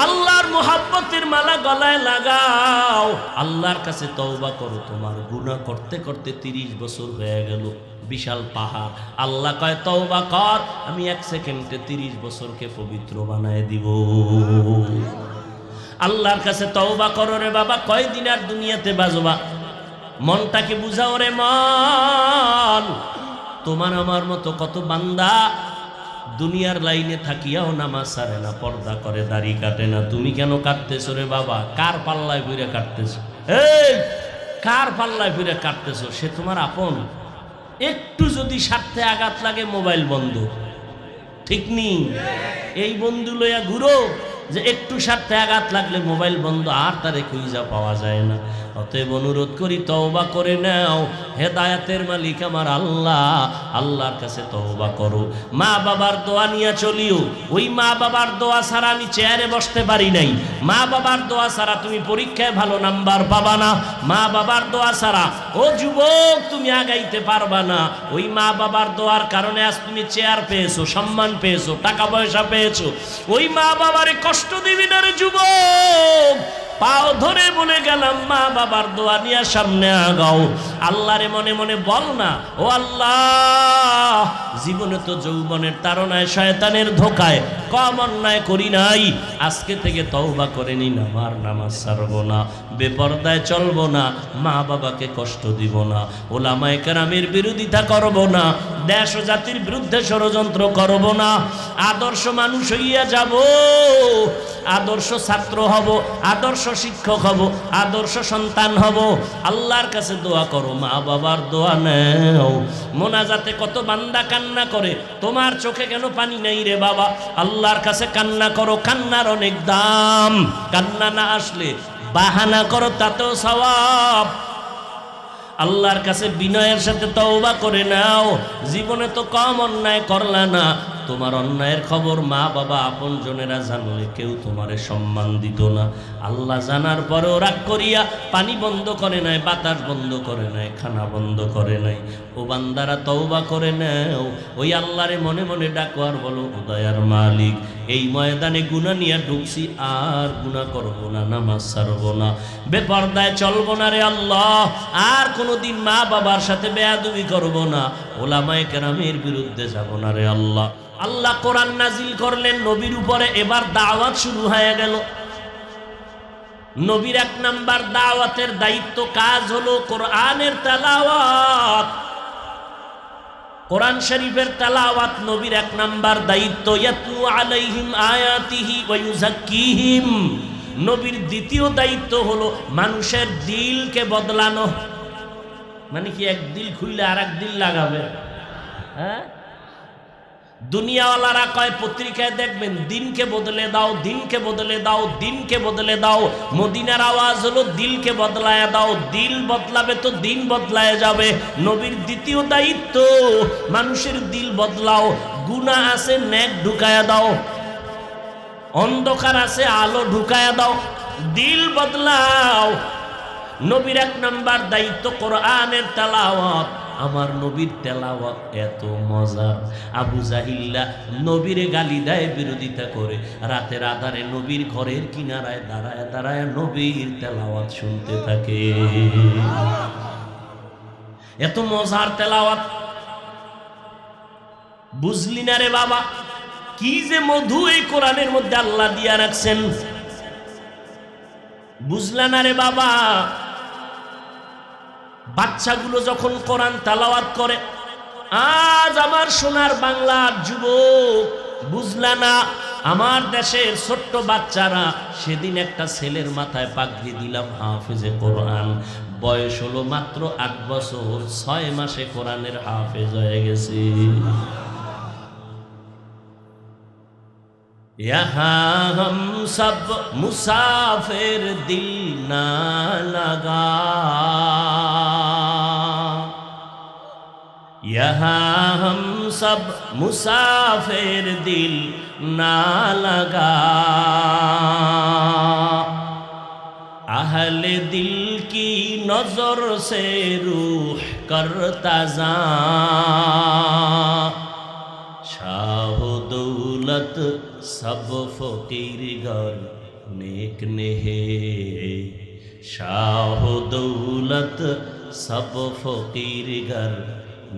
আল্লাহর মোহাব্বতের মালা গলায় লাগাও, আল্লাহর কাছে তওবা করো। তোমার গুনাহ করতে করতে 30 বছর হয়ে গেল, বিশাল পাহাড়। আল্লাহ কয় তওবা কর, আমি 1 সেকেন্ডে 30 বছরকে পবিত্র বানায় দিব। আল্লাহর কাছে তওবা করো রে বাবা, কয়দিন আর দুনিয়াতে বাজবা? মনটাকে বুঝাও রে মন। তোমার আমার মতো কত বান্দা দুনিয়ার লাইনে থাকিয়াও নামাজ ছাড়ে না, পর্দা করে, দাড়ি কাটে না। তুমি কেন কাটতেছো রে বাবা? কার পাল্লায় ফিরে কাটতেছো? এই কার পাল্লায় ফিরে কাটতেছো? সে তোমার আপন? একটু যদি স্বার্থে আঘাত লাগে মোবাইল বন্ধ, ঠিক নেই? এই বন্ধু লইয়া ঘুরো যে একটু স্বার্থে আঘাত লাগলে মোবাইল বন্ধ, আর তারে খুঁজা পাওয়া যায় না। অতএব অনুরোধ করি তওবা করে নাও। হেদায়েতের মালিক আমার আল্লাহ, আল্লাহর কাছে তওবা করো। মা বাবার দোয়া নিয়ে চলিও। ওই মা বাবার দোয়া ছাড়া আমি চেয়ারে বসতে পারি নাই। মা বাবার দোয়া ছাড়া তুমি পরীক্ষায় ভালো নাম্বার পাবা না। মা বাবার দোয়া ছাড়া ও যুবক তুমি আগাইতে পারবা না। ওই মা বাবার দোয়ার কারণে আজ তুমি চেয়ার পেয়েছো, সম্মান পেয়েছো, টাকা পয়সা পেয়েছো। ওই মা বাবারে কষ্ট দিবি না রে যুবক। পাও ধরে বলে গেলাম, মা বাবার দোয়া নিয়ে সামনে আগাও। আল্লাহরে মনে মনে বল না, ও আল্লাহ, জীবনে তো যৌবনের তাড়নায় শয়তানের ধোকায় কম অন্যায় করি নাই। আজকে থেকে তওবা করে নিন, আমার নামাজ ছাড়বো না, বেপরদায় চলবো না, মা বাবাকে কষ্ট দিব না, ওলামায়ে কেরামের বিরোধিতা করব না, দেশ ও জাতির বিরুদ্ধে ষড়যন্ত্র করব না। আদর্শ মানুষ হইয়া যাব, আদর্শ ছাত্র হব, আদর্শ শিক্ষক হব, আদর্শ সন্তান হব। আল্লাহর কাছে দোয়া করো, মা বাবার দোয়া নেও। মোনাজাতে কত বান্দা কান্না করে, তোমার চোখে কেন পানি নাই রে বাবা? আল্লাহর কাছে কান্না করো, কান্নার অনেক দাম। কান্না না আসলে বাহানা করো, তাতেও সওয়াব। আল্লাহর কাছে বিনয়ের সাথে তওবা করে নাও। জীবনে তো কম অন্যায় করলা না, তোমার অন্যায়ের খবর মা বাবা আপন জনেরা জানলে কেউ তোমারে সম্মান দিত না। আল্লাহ জানার পরেও রাগ করিয়া পানি বন্ধ করে নাই, বাতাস বন্ধ করে নাই, খানা বন্ধ করে নাই। ও বান্দারা তওবা করে নাও। ওই আল্লাহরে মনে মনে ডাকো আর বলো, ও দয়ার মালিক, এই ময়দানে গুনাহ নিয়ে ঢুকছি, আর গুনাহ করবো না, নামাজ ছাড়বো না, বেপরদায় চলবো না রে আল্লাহ, আর কোনোদিন মা বাবার সাথে বেয়াদবি করবো না, ওলামায়ে কেরামের বিরুদ্ধে যাব না রে আল্লাহ। আল্লাহ কোরআন নাজিল করলেন নবীর উপরে। এবার দাওয়াত শুরু হয়ে গেল। নবীর 1 নাম্বার দাওয়াতের দায়িত্ব, কাজ হলো কোরআনের তেলাওয়াত। কোরআন শরীফের তেলাওয়াত নবীর 1 নাম্বার দায়িত্ব। ইয়াতলু আলাইহিম আয়াতিহি ওয়া ইউযাক্কিহিম। নবীর দ্বিতীয় দায়িত্ব হলো মানুষের দিলকে বদলানো। মানে কি, এক দিল খুইলে আর এক দিল লাগাবে? হ্যাঁ, দুনিয়াওয়ালারা কয়, পত্রিকায় দেখবেন, দিনকে বদলে দাও, দিনকে বদলে দাও, দিনকে বদলে দাও। মদিনার আওয়াজ হলো দিলকে বদলায় দাও। দিল বদলাবে তো দিন বদলায় যাবে। নবীর দ্বিতীয় দায়িত্ব, মানুষের দিল বদলাও। গুনাহ আছে, নেক ঢুকায়া দাও। অন্ধকার আছে, আলো ঢুকায়া দাও। দিল বদলাও। নবীর 1 নাম্বার দায়িত্ব কোরআনের তেলাওয়াত। আমার নবীর তেলাওয়াত এত মজার, আবু জাহিল্লা নবীরে গালি দেয়, বিরোধিতা করে, রাতের আধারে নবীর ঘরের কিনারায় দাঁড়ায় দাঁড়ায় নবীর তেলাওয়াত শুনতে থাকে। এত মজার তেলাওয়াত, বুঝলি না রে বাবা? কি যে মধু এই কোরআনের মধ্যে আল্লাহ দিয়া রাখছেন, বুঝলা না রে বাবা? বাচ্চাগুলো যখন কোরআন তেলাওয়াত করে, আজ আমার সোনার বাংলার যুবক বুঝলা না? আমার দেশের ছোট্ট বাচ্চারা, সেদিন একটা ছেলের মাথায় পাগড়ি দিলাম, হাফেজে কোরআন, বয়স হলো মাত্র 8 বছর, 6 মাসে কোরআনের হাফেজ হয়ে গেছে। यहाँ हम सब मुसाफिर दिल ना लगा, यहाँ हम सब मुसाफिर दिल ना लगा, अहले दिल की नजर से रूह करता जा, शाह दौलत सब फकीर घर नेक नेहे शाह दौलत सब फकीर घर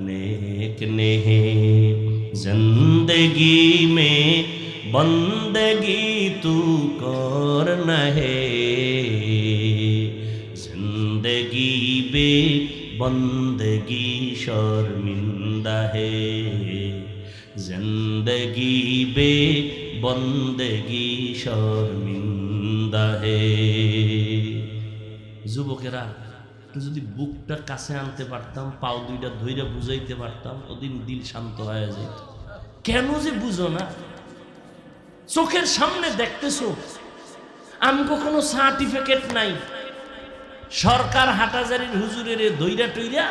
नेक नेहे जिंदगी में बंदगी तू कर नहे जिंदगी बे बंदगी शर्मिंदा है जिंदगी बे बंदगी शर्मिंदा है। যুবকেরা যদি বুকটা কাছে আনতে পারতাম, পাও দুইটা ধইরা বুঝাইতে পারতাম, ওদিন দিল শান্ত হয়ে যেত। কেন যে বুঝো না? চোখের সামনে দেখতেছো আমগো কোনো সার্টিফিকেট নাই, সরকার হাটাজারির হুজুরের ধইরা টইরা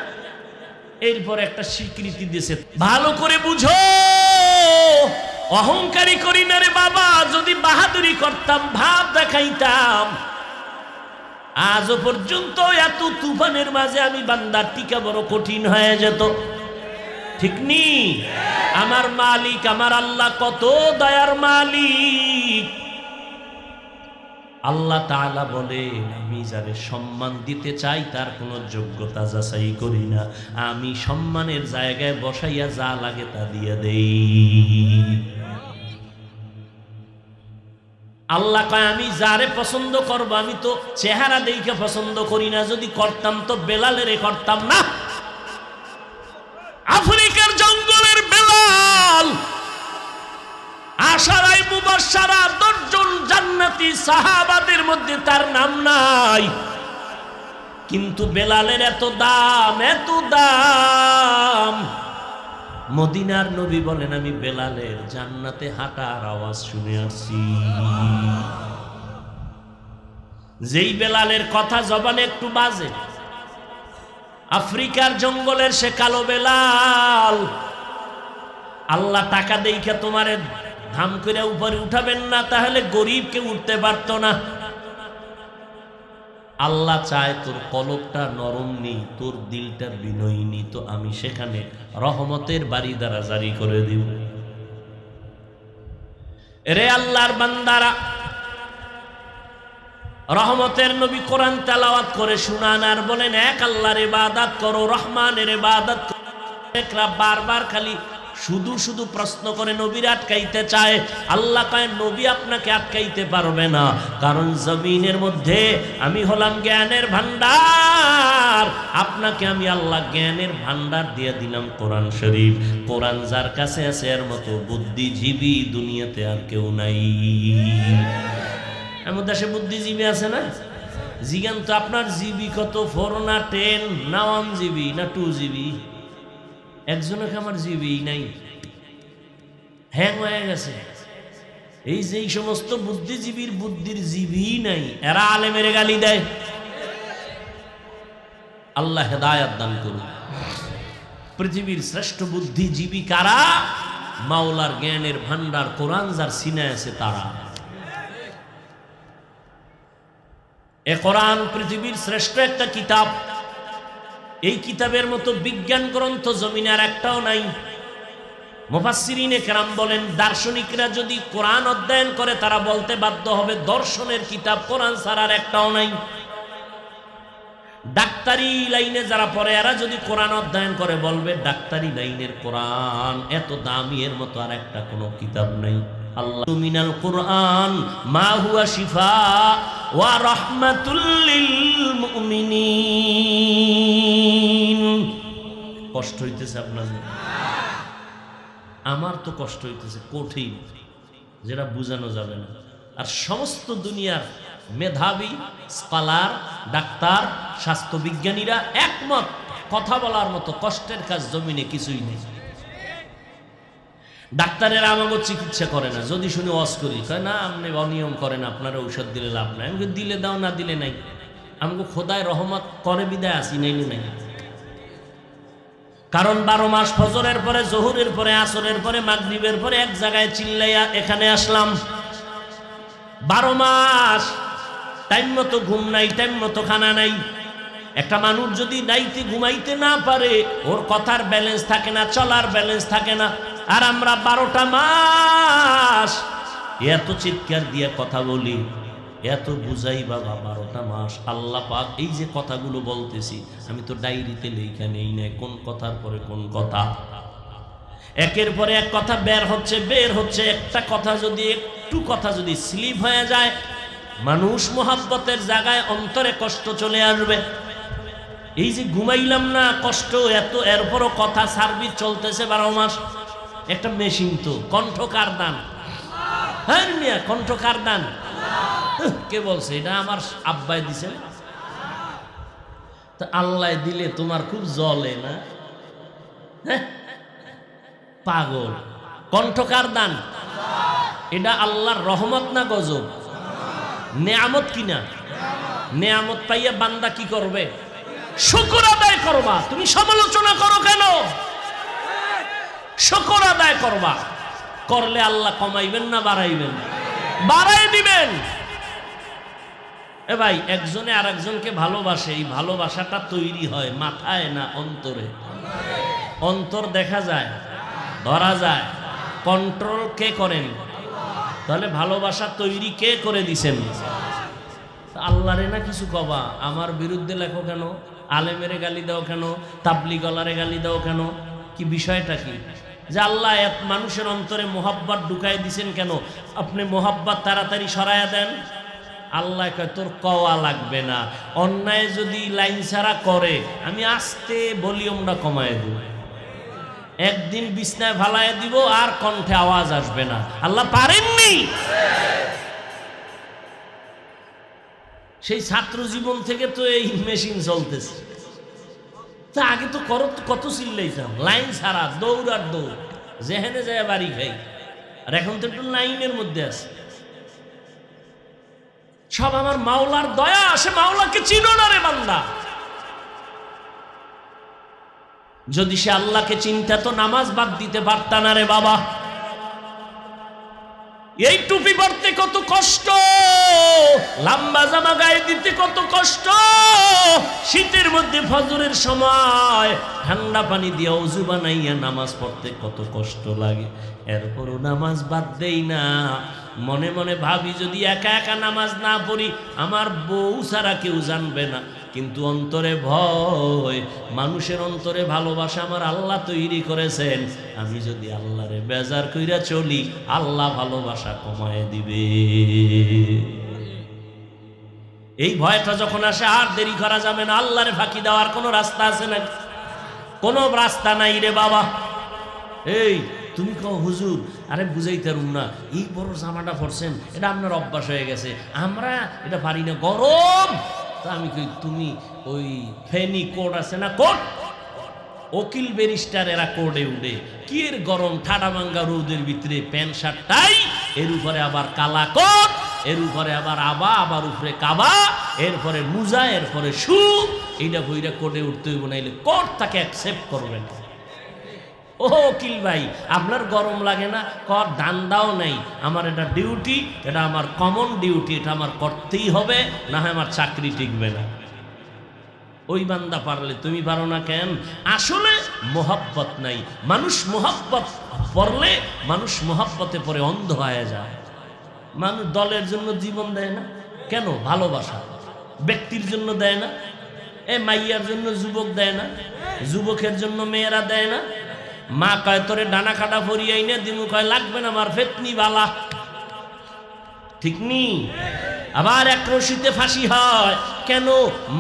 এরপর একটা স্বীকৃতি দিয়েছে। ভালো করে বুঝো, অহংকারী করি না রে বাবা। যদি বাহাদুরি করতাম, ভাব দেখাইতাম, আজও পর্যন্ত এত তুফানের মাঝে আমি বান্দার টিকা বড় কঠিন হয়ে যেত, ঠিক নি? আমার মালিক আমার আল্লাহ কত দয়ার মালিক। আল্লাহ তাআলা বলে, আমি যারে সম্মান দিতে চাই তার কোনো যোগ্যতা যাচাই করি না, আমি সম্মানের জায়গায় বসাইয়া যা লাগে তা দিয়ে দেই। আল্লাহ কয়, আমি যারে পছন্দ করব, আমি তো চেহারা দেখে পছন্দ করি না, যদি করতাম তো বেলালেরে করতাম না। আফ্রিকার জঙ্গলের বেলাল, আশারায়ে মুবাশশারা 10 জন জান্নাতি সাহাবাদের মধ্যে তার নাম নাই, কিন্তু বেলালের এত দাম, এত দাম। মদিনার নবী বলেন, আমি বেলালের জান্নাতে হাঁটার আওয়াজ শুনে আসছি। যেই বেলালের কথা জবানে একটু বাজে, আফ্রিকার জঙ্গলের সে কালো বেলাল। আল্লাহ টাকা দেইখা তোমারে ধাম করে উপরে উঠাবেন না, তাহলে গরিব কেউ উঠতে পারত না। আল্লাহ চায় তোর কলবটা নরম নেই, তোর দিলটা বিনয়ী নি, তো আমি সেখানে রহমতের বাড়ি দ্বারা জারি করে দিব। রে আল্লাহর বান্দারা, রহমতের নবী কোরআন তেলাওয়াত করে শুনান আর বলেন, এক আল্লাহর ইবাদত করো, রহমানের ইবাদত করো। একরা বারবার খালি শুধু শুধু প্রশ্ন করে নবীর আটকাইতে চায়। আল্লাহ কয়, নবী আপনাকে আটকাইতে পারবে না, কারণ জমিনের মধ্যে আমি হলাম জ্ঞানের ভান্ডার। আপনাকে আমি আল্লাহ জ্ঞানের ভান্ডার দিয়ে দিলাম কোরআন শরীফ। কোরআন যার কাছে আছে এর মতো বুদ্ধিজীবী দুনিয়াতে আর কেউ নাই। এমন দেশে বুদ্ধিজীবী আছে না? জিজ্ঞান তো আপনার জিবি কত, 4 না 10 না 1 জিবি না 2 জিবি? একজনকে আমার জিবি নাই, হ্যাং হয়ে গেছে। এই যে সমস্ত বুদ্ধিজীবীর বুদ্ধির জিবি নাই, এরা আলেমের গালি দেয়। আল্লাহ হেদায়েত দান করুন। পৃথিবীর শ্রেষ্ঠ বুদ্ধিজীবী কারা? মাওলার জ্ঞানের ভান্ডার কোরআন যার সিনায় আছে তারা। এ কোরআন পৃথিবীর শ্রেষ্ঠ একটা কিতাব। এই কিতাবের মতো বিজ্ঞান গ্রন্থ জমিনে আর একটাও নাই। মুফাসসিরিনে কেরাম বলেন, দার্শনিকরা যদি কোরআন অধ্যয়ন করে তারা বলতে বাধ্য হবে দর্শনের কিতাব কোরআন ছাড়া আর একটাও নাই। ডাক্তারি লাইনে যারা পড়ে এরা যদি কোরআন অধ্যয়ন করে বলবে ডাক্তারি লাইনের কোরআন এত দামি, এর মতো আর একটা কোনো কিতাব নাই। আল্লাহ মিনাল কোরআন মা হুয়া শিফা ওয়া রাহমাতুল লিল মুমিনিন। কষ্ট হইতেছে আপনার? আমার তো কষ্ট হইতেছে, কঠিন, যেটা বুঝানো যাবে না। আর সমস্ত দুনিয়ার মেধাবী স্কলার, ডাক্তার, স্বাস্থ্যবিজ্ঞানীরা একমত, কথা বলার মতো কষ্টের কাজ জমিনে কিছুই নেই। ডাক্তারেরা আমাকে চিকিৎসা করে না, যদি শুনি ওয়াজ করি কয় না আপনি অনিয়ম করেন, আপনারা ঔষধ দিলে লাভ নাই। আমাকে দিলে দাও, না দিলে নাই। আমাকে খোদায় রহমত করে বিদায় আসি, নাই নাই। কারণ 12 মাস ফজরের পরে, জোহরের পরে, আসরের পরে, মাগরিবের পরে এক জায়গায় চিল্লাইয়া এখানে আসলাম। 12 মাস টাইম মতো ঘুম নাই, টাইম মতো খানা নাই। একটা মানুষ যদি নাইতে ঘুমাইতে না পারে, ওর কথার ব্যালেন্স থাকে না, চলার ব্যালেন্স থাকে না। আর আমরা 12টা মাস এত চিৎকার দিয়ে কথা বলি, এত বুঝাই বাবা 12টা মাস আল্লাহ পাক এই যে কথাগুলো বলতেছি আমি তো ডায়েরিতে লেখা নেই না, কোন কথার পরে কোন কথা, একের পরে এক কথা বের হচ্ছে। একটা কথা যদি একটু কথা যদি স্লিপ হয়ে যায়, মানুষ মোহাব্বতের জায়গায় অন্তরে কষ্ট চলে আসবে। এই যে ঘুমাইলাম না কষ্ট এত, এরপরও কথা সার্ভিস চলতেছে 12 মাস। একটা মেশিন তো, কণ্ঠকার দান, হ্যাঁ মিয়া কণ্ঠকার দান কে বলছে? এটা আমার আব্বাই দিছে। তো আল্লাহ দিলে তোমার খুব জ্বলে না? হ্যাঁ পাগল, কণ্ঠকার দান এটা আল্লাহর রহমত না গজব? নেয়ামত কিনা? নেয়ামত পাইয়া বান্দা কি করবে? শুকর আদায় করবা। তুমি সমালোচনা করো কেন? শুকর আদায় করবা। করলে আল্লাহ কমাইবেন না বাড়াইবেন? বাড়াই দিবেন। এ ভাই, একজনে আর একজনকে ভালোবাসে, এই ভালোবাসাটা তৈরি হয় মাথায় না অন্তরে? অন্তর দেখা যায়, ধরা যায়, কন্ট্রোল কে করেন? তাহলে ভালোবাসা তৈরি কে করে দিছেন? আল্লাহরে না কিছু কবা, আমার বিরুদ্ধে লেখো কেন? আলেমেরে গালি দাও কেন? তাবলিগলারে গালি দাও কেন? কি বিষয়টা কি? যে আল্লাহ এক মানুষের অন্তরে মোহাব্বত ঢুকাই দিছেন কেন? আপনি মোহাব্বত তাড়াতাড়ি সরাইয়া দেন। আল্লাহ কয় তোর কওয়া লাগবে না, অন্যায় যদি লাইন ছাড়া করে আমি আস্তে ভলিউমটা কমায় দেব, একদিন বিছনায় ফালায় দিব আর কণ্ঠে আওয়াজ আসবে না। আল্লাহ পারেননি? সেই ছাত্র জীবন থেকে তো এই মেশিন চলতেছে। তা আগে তো কত চিল্লাইতাম, লাইন ছাড়া দৌড়ার দৌড়, যেখানে যায় বাড়ি খাই। আর এখন তো একটু লাইনের মধ্যে আছে। সব আমার মাওলার দয়া, সে মাওলাকে চিনো না রে বান্দা। যদি সে আল্লাহকে চিন্তা তো নামাজ বাদ দিতে পারত না রে বাবা। এই টুপি পরতে কত কষ্ট, লম্বা জামা গায়ে দিতে কত কষ্ট, শীতের মধ্যে ফজরের সময় ঠান্ডা পানি দিয়ে ওযু বানাইয়া নামাজ পড়তে কত কষ্ট লাগে। এরপরও নামাজ বাদ দেই না। মনে মনে ভাবি যদি একা একা নামাজ না পড়ি আমার বউ ছাড়া কেউ জানবে না, কিন্তু অন্তরে ভয়, মানুষের অন্তরে ভালোবাসা আমার আল্লাহ তৈরি করেছেন। আমি যদি আল্লাহরে বেজার কইরা চলি আল্লাহ ভালোবাসা কমায় দিবে। এই ভয়টা যখন আসে আর দেরি করা যাবে না। আল্লাহরে ফাঁকি দেওয়ার কোনো রাস্তা আছে না? কোনো রাস্তা নাই রে বাবা। এই তুমি কও হুজুর, আরে বুঝাইতারুম না, এই বড় জামাটা পরছেন, এটা আপনার অভ্যাস হয়ে গেছে, আমরা এটা পারি না, গরম। তা আমি কই তুমি ওই ফেনি কোট আছে না, কোট, উকিল ব্যারিস্টার এরা কোডে উঠে কি এর গরম, ঠাডা ভাঙ্গা রোদের ভিতরে প্যান্ট শার্ট টাই, এর উপরে আবার কালা কোট, এর উপরে আবার আবার উপরে কাবা, এরপরে মুজা, এরপরে শু, এইটা বইরা কোডে উঠতে হইব, নাইলে কোট তাকে অ্যাকসেপ্ট করবে না। ও উকিল ভাই, আপনার গরম লাগে না? কর, দান্দাও নাই, আমার এটা ডিউটি, এটা আমার কমন ডিউটি, এটা আমার করতেই হবে, না হয় আমার চাকরি টিকবে না। ওই বান্দা পারলে তুমি পারো না কেন? আসলে মোহাব্বত নাই। মানুষ মোহাব্বত পড়লে মানুষ মোহাব্বতে পরে অন্ধ হয়ে যায়। মানুষ দলের জন্য জীবন দেয় না কেন? ভালোবাসা। ব্যক্তির জন্য দেয় না? এ মাইয়ার জন্য যুবক দেয় না? যুবকের জন্য মেয়েরা দেয় না? মা কয় তোরে ডানা কাটা ফরিয়াই না দিমু, কয় লাগবে না আমার ফেতনি বালা, ঠিক নি? আবার এক রশিতে ফাঁসি হয় কেন?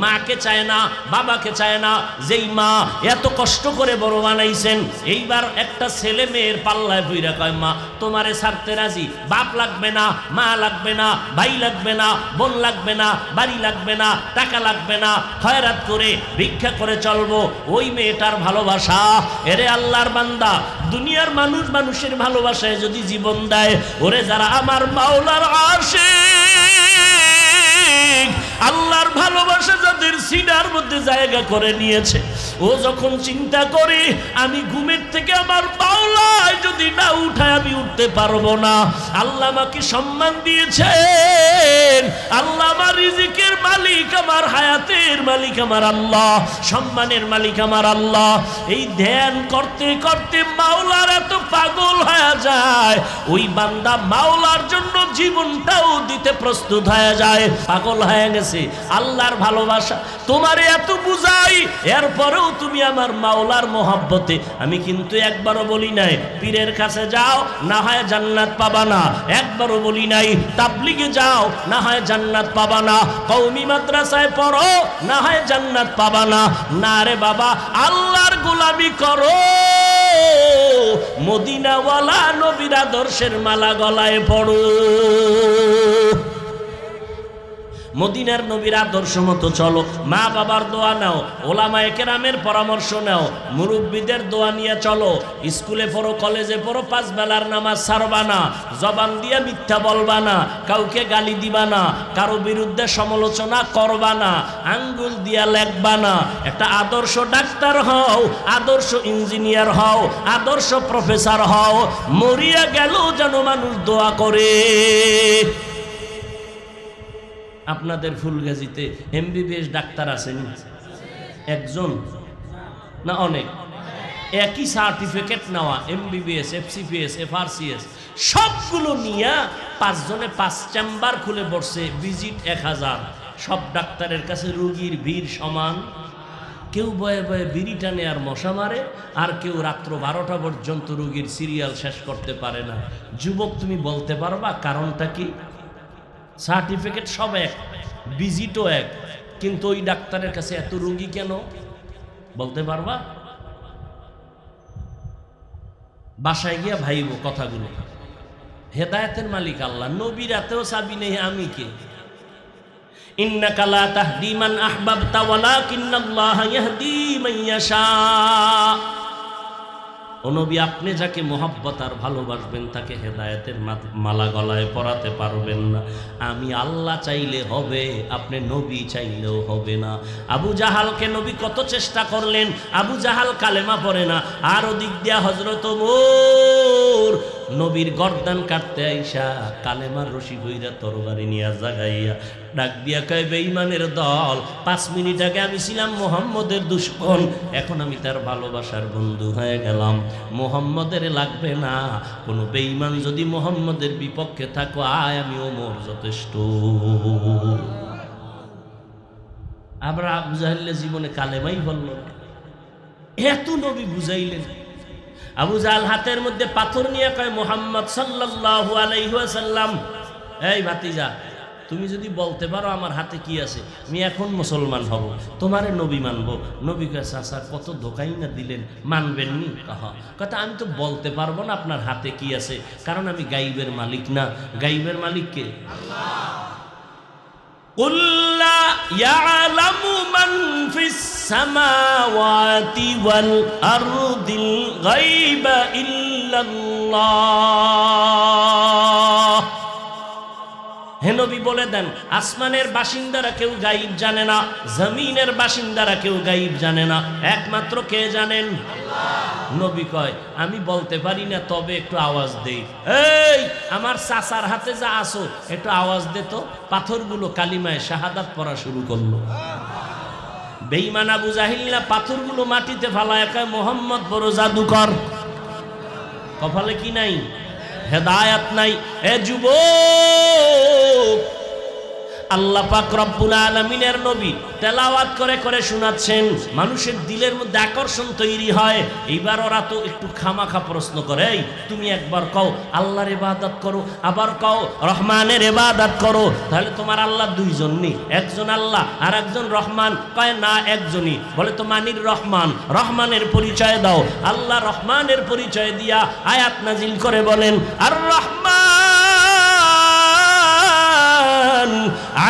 মাকে চায় না, বাবাকে চায় না, যেই মা এত কষ্ট করে বড় বানাইছেন। এইবার একটা ছেলে মেয়ের পাল্লায় পইরা কয় মা তোমারে ছাড়তে রাজি, বাপ লাগবে না, মা লাগবে না, ভাই লাগবে না, বোন লাগবে না, বাড়ি লাগবে না, টাকা লাগবে না, খয়রাত করে ভিক্ষা করে চলবো। ওই মেয়েটার ভালোবাসা। এরে আল্লাহর বান্দা, দুনিয়ার মানুষ মানুষের ভালোবাসায় যদি জীবন দেয়, ওরে যারা আমার মাওলার আশিক, আল্লাহর ভালোবাসা যাদের সিনার মধ্যে জায়গা করে নিয়েছে, ও যখন চিন্তা করে আমি ঘুমের থেকে আমার মাওলায় যদি না উঠায় আমি উঠতে পারবো না। আল্লাহ আমাকে সম্মান দিয়েছেন, আল্লাহ আমার রিজিকের মালিক, আমার হায়াতের ইজ্জতের মালিক আমার আল্লাহ, সম্মানের মালিক আমার আল্লাহ। এই ধ্যান করতে করতে মাওলার এত পাগল হয়ে যায়, ওই বান্দা মাওলার জন্য জীবনটাও দিতে প্রস্তুত হয়ে যায়। পাগল হয়ে গেছে আল্লাহর ভালোবাসা তোমারে এত বুঝাই, এরপরেও তুমি আমার মাওলার মহব্বতে। আমি কিন্তু একবারও বলি নাই পীরের কাছে যাও না হয় জান্নাত পাবা না, একবারও বলি নাই তাবলিগে যাও না হয় জান্নাত পাবা না, কওমি মাদ্রাসায় পড়ো না হয় জান্নাত পাবা না। না রে বাবা, আল্লাহর গোলামি করো, মদিনাওয়ালা নবীর আদর্শের মালা গলায় পড়ো, মদিনার নবীর আদর্শ মতো চলো, মা বাবার দোয়া নাও, ওলামায়ে কেরামের পরামর্শ নাও, মুরব্বীদের দোয়া নিয়ে চলো, স্কুলে পড়ো কলেজে পড়ো, 5 বেলার নামাজ ছাড়বা না, জবান দিয়ে মিথ্যা বলবা না, কাউকে গালি দিবা না, কারো বিরুদ্ধে সমালোচনা করবা না, আঙ্গুল দিয়া লেখবা না। একটা আদর্শ ডাক্তার হও, আদর্শ ইঞ্জিনিয়ার হও, আদর্শ প্রফেসর হও, মরিয়া গেল যেন মানুষ দোয়া করে। আপনাদের ফুলগাজীতে এমবিবিএস ডাক্তার আছেন একজন না অনেক? একই সার্টিফিকেট নেওয়া, এমবিবিএস, এফসিপিএস, এফআরসিএস সবগুলো নিয়ে 5 জনে 5 চেম্বার খুলে বসছে, ভিজিট 1000। সব ডাক্তারের কাছে রোগীর ভিড় সমান। কেউ বয়ে বয়ে বিড়ি টানে আর মশা মারে, আর কেউ রাত্র 12টা পর্যন্ত রোগীর সিরিয়াল শেষ করতে পারে না। যুবক, তুমি বলতে পারবা কারণটা কি? সার্টিফিকেট সব এক, ভিজিটও এক, কিন্তু ওই ডাক্তারের কাছে এত রোগী কেন বলতে পারবা? বাসায় গিয়া ভাইব কথাগুলো। হেদায়েতের মালিক আল্লাহ, নবীর এতেও চাবি নেই, আমি কে? ইন্নাকা লা তাহদি মান আহবাবতা ওয়ালাকিন্নাল্লাহা ইয়াহদি মান ইয়াশা। ও নবী, আপনি যাকে মোহাব্বত আর ভালোবাসবেন তাকে হেদায়েতের মালা গলায় পরাতে পারবেন না। আমি আল্লাহ চাইলে হবে, আপনি নবী চাইলেও হবে না। আবু জাহালকে নবী কত চেষ্টা করলেন, আবু জাহাল কালেমা পড়ে না। আর ওদিক দিয়া হযরত ওমর নবীর গর্দান কাটতে আইসা কালেমার রশি বইরা তরবারি নিয়ে জাগাইয়া ডাক দিয়া কয়, বেঈমানের দল, 5 মিনিট আগে আমি ছিলাম মুহাম্মদের দুশমন, এখন আমি তার ভালোবাসার বন্ধু হয়ে গেলাম। মুহাম্মদের লাগবে না, কোনো বেঈমান যদি মুহাম্মদের বিপক্ষে থাকো, আয় আমি ওমর যথেষ্ট। আবার আবু জাহেলের জীবনে কালেমাই বলল, এত নবী বুঝাইলেন। আবু জাহেল হাতের মধ্যে পাথর নিয়ে কয়, মুহাম্মদ সাল্লাল্লাহু আলাইহি ওয়াসাল্লাম, এই ভাতিজা, তুমি যদি বলতে পারো আমার হাতে কি আছে, আমি এখন মুসলমান হব, তোমারে নবী মানব। নবী কয়, চাচা কত ধোকাই না দিলেন, মানবেন নি? কথা, আমি তো বলতে পারবো না আপনার হাতে কি আছে, কারণ আমি গাইবের মালিক না। গাইবের মালিক কে? আল্লাহ। কুল লা ইয়ালামু মান ফিস সামাওয়াতি ওয়াল আরদিল গায়বা ইল্লাল্লাহ। হে নবী বলে দেন, আসমানের বাসিন্দারা কেউ গায়েব জানে না, জমিনের বাসিন্দারা কেউ গায়েব জানে না, একমাত্র কে জানেন? আল্লাহ। নবী কয়, আমি বলতে পারি না, তবে একটু আওয়াজ দেই। এই আমার চাচার হাতে যা আসো, একটু আওয়াজ দে তো। পাথরগুলো কালিমায় শাহাদাত পড়া শুরু করলো। বেঈমান আবু জাহিল না পাথরগুলো মাটিতে ফালায় কয়, মুহাম্মদ বড় জাদুকর। কপালে কি নাই? হেদায়াত নাই। এ যুবক, আল্লাহ পাক রব্বুল আলামিনের নবী তেলাওয়াত করে করে শোনাচ্ছেন, মানুষের দিলের মধ্যে আকর্ষণ তৈরি হয়। এইবার ওরা তো একটু খামাখা প্রশ্ন করে, এই তুমি একবার কও আল্লাহর ইবাদত করো, আবার কও রহমানের ইবাদত করো, তাহলে তোমার আল্লাহ দুইজন নি, একজন আল্লাহ আর একজন রহমান? কয় না, একজনই। বলে তো মানির রহমান, রহমানের পরিচয় দাও। আল্লাহ রহমানের পরিচয় দিয়া আয়াত নাজিল করে বলেন, আর রহমান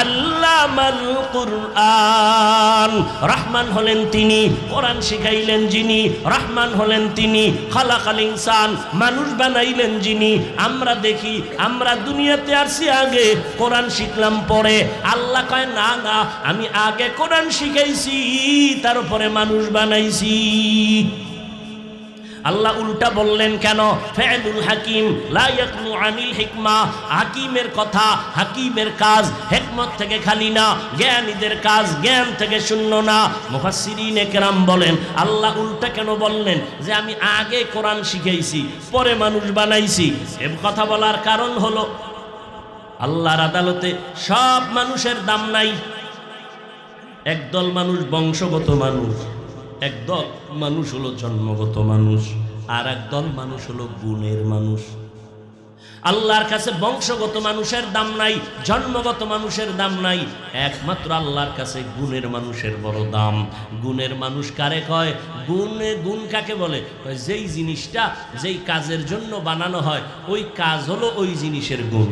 আল্লামাল কুরআন। রহমান হলেন তিনি, কোরআন শিখাইলেন যিনি। রহমান হলেন তিনি, খালাকাল ইনসান, মানুষ বানাইলেন যিনি। আমরা দেখি, আমরা দুনিয়াতে আসছি আগে, কোরআন শিখলাম পরে। আল্লাহ কয়, না না, আমি আগে কোরআন শিখাইছি, তারপরে মানুষ বানাইছি। আল্লাহ উল্টা বললেন কেন? ফাইলুল হাকিম লা ইয়াকনু আনিল হিকমা, হাকিমের কথা, হাকিমের কাজ হিকমত থেকে খালি না, জ্ঞানীদের কাজ জ্ঞান থেকে শূন্য না। মুফাসসিরিনে কেরাম বলেন আল্লাহ উল্টা কেন বললেন যে আমি আগে কোরআন শিখাইছি পরে মানুষ বানাইছি? এ কথা বলার কারণ হলো আল্লাহর আদালতে সব মানুষের দাম নাই। একদল মানুষ বংশগত মানুষ, একদল মানুষ হলো জন্মগত মানুষ, আর একদল মানুষ হলো গুণের মানুষ। আল্লাহর কাছে বংশগত মানুষের দাম নাই, জন্মগত মানুষের দাম নাই, একমাত্র আল্লাহর কাছে গুণের মানুষের বড় দাম। গুণের মানুষ কারে কয়? গুণ কাকে বলে? যেই জিনিসটা যেই কাজের জন্য বানানো হয় ওই কাজ হলো ওই জিনিসের গুণ।